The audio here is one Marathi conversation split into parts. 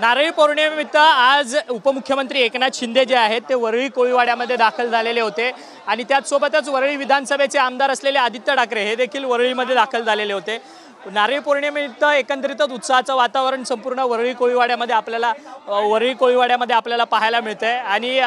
नारळी पौर्णिमेनिमित्त आज उपमुख्यमंत्री एकनाथ शिंदे जे आहेत ते वरळी कोळीवाड्यामध्ये दाखल झालेले होते आणि त्याचसोबतच वरळी विधानसभेचे आमदार असलेले आदित्य ठाकरे हे देखील वरळीमध्ये दाखल झालेले होते। नारळी पौर्णिमेनिमित्त एकंदरीतच उत्साहाचं वातावरण संपूर्ण वरळी कोळीवाड्यामध्ये आपल्याला पाहायला मिळतंय आणि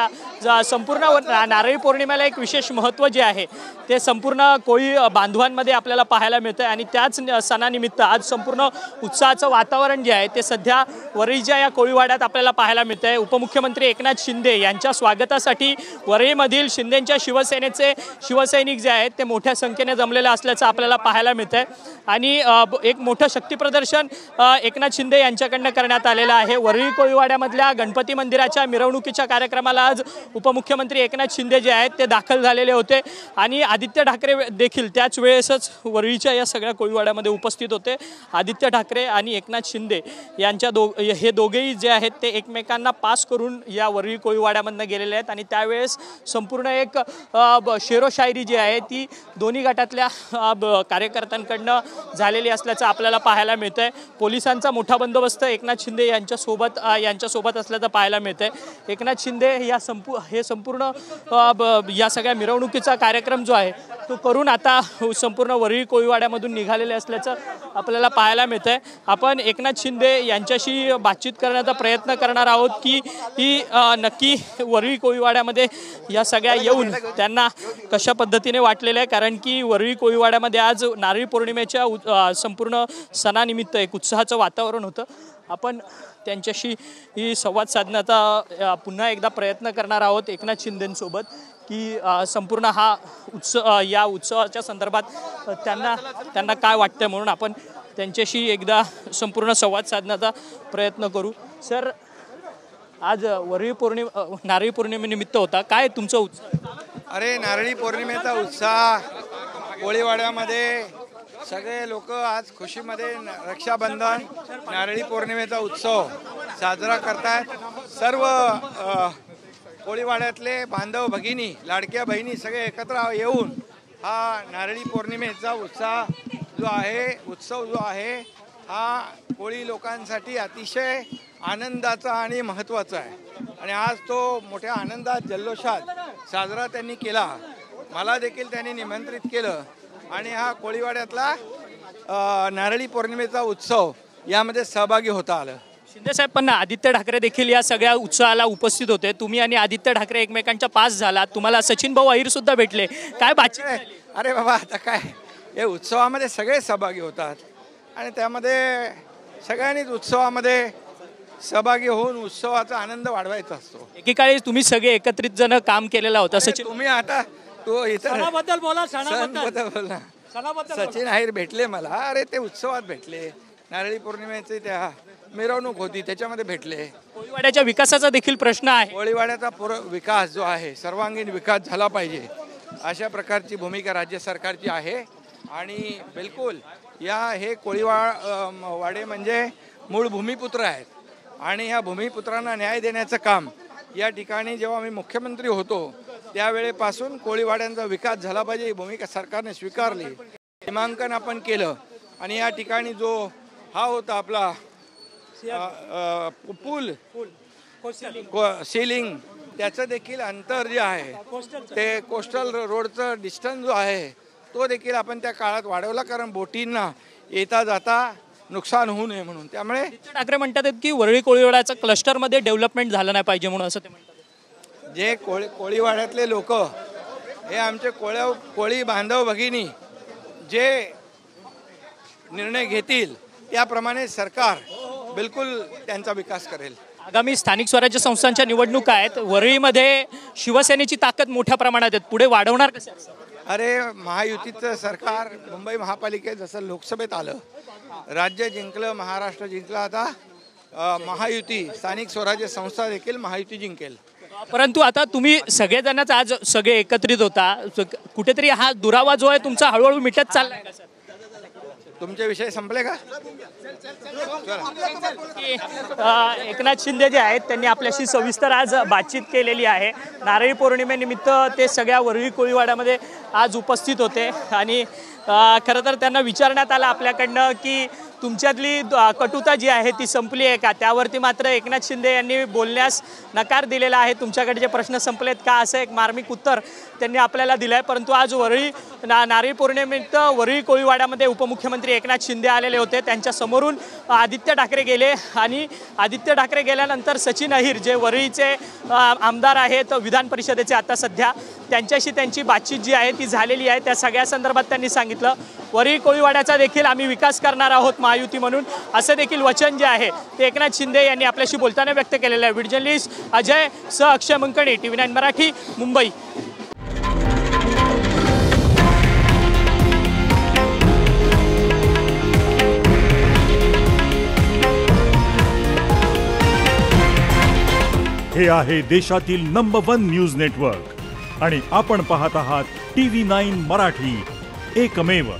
संपूर्ण नारळी पौर्णिमेला एक विशेष महत्त्व जे आहे ते संपूर्ण कोळी बांधवांमध्ये आपल्याला पाहायला मिळतंय आणि त्याच सणानिमित्त आज संपूर्ण उत्साहाचं वातावरण जे आहे ते सध्या वरळीच्या या कोळीवाड्यात आपल्याला पाहायला मिळतंय। उपमुख्यमंत्री एकनाथ शिंदे यांच्या स्वागतासाठी वरळीमधील शिंदेंच्या शिवसेनेचे शिवसैनिक जे आहेत ते मोठ्या संख्येने जमलेले असल्याचं आपल्याला पाहायला मिळतंय आणि एक मोठं शक्ती प्रदर्शन एकनाथ शिंदे यांच्याकडनं करण्यात आलेलं आहे। वरळी कोळीवाड्यामधल्या गणपती मंदिराच्या मिरवणुकीच्या कार्यक्रमाला आज उपमुख्यमंत्री एकनाथ शिंदे जे आहेत ते दाखल झालेले होते आणि आदित्य ठाकरे देखील त्याच वेळेसच वरळीच्या या सगळ्या कोळीवाड्यामध्ये उपस्थित होते। आदित्य ठाकरे आणि एकनाथ शिंदे यांच्या हे दोघेही जे आहेत ते एकमेकांना पास करून या वरळी कोळीवाड्यामधनं गेलेले आहेत आणि त्यावेळेस संपूर्ण एक शेरोशायरी जी आहे ती दोन्ही गटातल्या कार्यकर्त्यांकडनं झालेली असल्याचं आपल्याला पाहायला मिळतंय। पोलिसांचा मोठा बंदोबस्त एकनाथ शिंदे यांच्यासोबत असल्याचं पाहायला मिळतंय। एकनाथ शिंदे हे संपूर्ण या सगळ्या मिरवणुकीचा कार्यक्रम जो आहे तो करून आता संपूर्ण वरळी कोळीवाड्यामधून निघालेले असल्याचं आपल्याला पाहायला मिळतंय। आपण एकनाथ शिंदे यांच्याशी बातचीत करण्याचा प्रयत्न करणार आहोत की ही नक्की वरळी कोळीवाड्यामध्ये या सगळ्या येऊन त्यांना कशा पद्धतीने वाटलेलं आहे, कारण की वरळी कोळीवाड्यामध्ये आज नारळी पौर्णिमेच्या संपूर्ण सणानिमित्त एक उत्साहाचं वातावरण होतं। आपण त्यांच्याशी ही संवाद साधण्याचा पुन्हा एकदा प्रयत्न करणार आहोत एकनाथ शिंदेंसोबत की संपूर्ण हा या उत्सवाच्या संदर्भात त्यांना काय वाटतं म्हणून आपण त्यांच्याशी एकदा संपूर्ण संवाद साधण्याचा प्रयत्न करू। सर, आज नारळी पौर्णिमेनिमित्त होता, काय तुमचं उत्साह? अरे, नारळी पौर्णिमेचा उत्साह कोळीवाड्यामध्ये सगळे लोक आज खुशीमध्ये रक्षाबंधन नारळी पौर्णिमेचा उत्सव साजरा करतात। सर्व कोळीवाड्यातले बांधव भगिनी लाडक्या बहिणी सगळे एकत्र येऊन हा नारळी पौर्णिमेचा उत्सव जो आहे हा कोळी लोकांसाठी अतिशय आनंदाचा आणि महत्त्वाचा आहे आणि आज तो मोठ्या आनंदात जल्लोषात साजरा त्यांनी केला। मला देखील त्यांनी निमंत्रित केलं आणि हा कोळीवाड्यातला नारळी पौर्णिमेचा उत्सव यामध्ये सहभागी होता आलं। शिंदे साहेब, पण आदित्य ठाकरे देखील या सगळ्या उत्सवाला उपस्थित होते। तुम्ही आणि आदित्य ठाकरे एकमेकांच्या पास झालात, तुम्हाला सचिन भाऊ अहिर सुद्धा भेटले, काय बातचीत? अरे बाबा, आता काय, हे उत्सवामध्ये सगळे सहभागी होतात आणि त्यामध्ये सगळ्यांनीच उत्सवामध्ये सहभागी होऊन उत्सवाचा आनंद वाढवायचा असतो। एकेकाळी तुम्ही सगळे एकत्रित जण काम केलेला होता। सचिन, तुम्ही आता तो सणाबद्दल बोला, सचिन अहिर भेटले मला, अरे ते उत्सवात भेटले, नारळी पौर्णिमेची त्या मिरवणूक होती त्याच्यामध्ये भेटले। कोळीवाड्याच्या विकासाचा देखील प्रश्न आहे। कोळीवाड्याचा विकास जो आहे सर्वांगीण विकास झाला पाहिजे अशा प्रकारची भूमिका राज्य सरकारची आहे आणि बिलकुल हे कोळीवाडे म्हणजे मूळ भूमिपुत्र आहेत आणि ह्या भूमिपुत्रांना न्याय देण्याचं काम या ठिकाणी जेव्हा मी मुख्यमंत्री होतो त्यावेळेपासून कोळीवाड्यांचा विकास झाला पाहिजे ही भूमिका सरकारने स्वीकारली। सीमांकन आपण केलं आणि या ठिकाणी जो हा होता आपला पूल सीलिंग त्याचं देखील अंतर जे आहे ते कोस्टल रोडचं डिस्टन्स जो आहे तो देखील आपण त्या काळात वाढवला, कारण बोटींना येता जाता नुकसान होऊ नये म्हणून। त्यामुळे ठाकरे म्हणतात की वरळी कोळीवाड्याचं क्लस्टरमध्ये डेव्हलपमेंट झालं नाही पाहिजे म्हणून असं ते म्हणतात। जे कोळीवाड्यातले लोक हे आमचे कोळी बांधव भगिनी जे निर्णय घेतील त्याप्रमाणे सरकार बिलकुल त्यांचा विकास करेल। आगामी स्थानिक स्वराज्य संस्थांच्या निवडणुका आहेत, वरळीमध्ये शिवसेनेची ताकद मोठ्या प्रमाणात आहे, पुढे वाढवणार कसं? अरे, महायुतीचं सरकार मुंबई महापालिकेत जसं लोकसभेत आलं, राज्य जिंकलं, महाराष्ट्र जिंकलं, आता महायुती स्थानिक स्वराज्य संस्था देखील महायुती जिंकेल। परंतु आता तुम्ही सगळेजणच आज सगळे एकत्रित होता, कुठेतरी हा दुरावा जो आहे तुमचा हळूहळू मिटत चाललाय का सर? तुमचे विषय संपले का? एकनाथ शिंदे जे आहेत त्यांनी आपल्याशी सविस्तर आज बातचीत केलेली आहे। नारळी पौर्णिमेनिमित्त ते सगळ्या वरळी कोळीवाड्यामध्ये आज उपस्थित होते आणि खरं तर त्यांना विचारण्यात आलं आपल्याकडनं की तुमच्यातली कटुता जी आहे ती संपली आहे का? त्यावरती मात्र एकनाथ शिंदे यांनी बोलण्यास नकार दिलेला आहे. तुमच्याकडे जे प्रश्न संपलेत का, असं एक मार्मिक उत्तर त्यांनी आपल्याला दिलं आहे. परंतु आज नारळी पौर्णिमेनिमित्त वरळी कोळीवाड्यामध्ये उपमुख्यमंत्री एकनाथ शिंदे आलेले होते. त्यांच्या समोरून आदित्य ठाकरे गेले आणि आदित्य ठाकरे गेल्यानंतर सचिन अहिर जे वरळीचे आमदार आहेत विधान परिषदेचे आता सध्या, त्यांच्याशी त्यांची बातचीत जी आहे ती झालेली आहे. त्या सगळ्या संदर्भात त्यांनी सांगितलं वरळी कोळीवाड्याचा देखील आम्ही विकास करणार आहोत महायुती म्हणून, असं देखील वचन जे आहे ते एकनाथ शिंदे यांनी आपल्याशी बोलताना व्यक्त केलेलं आहे. व्हिडिओ जर्नलिस्ट अजय अक्षय मंकणी, TV9 मराठी, मुंबई. हे आहे देशातील नंबर 1 न्यूज नेटवर्क आणि आपण पाहत आहात TV9 मराठी, एकमेव.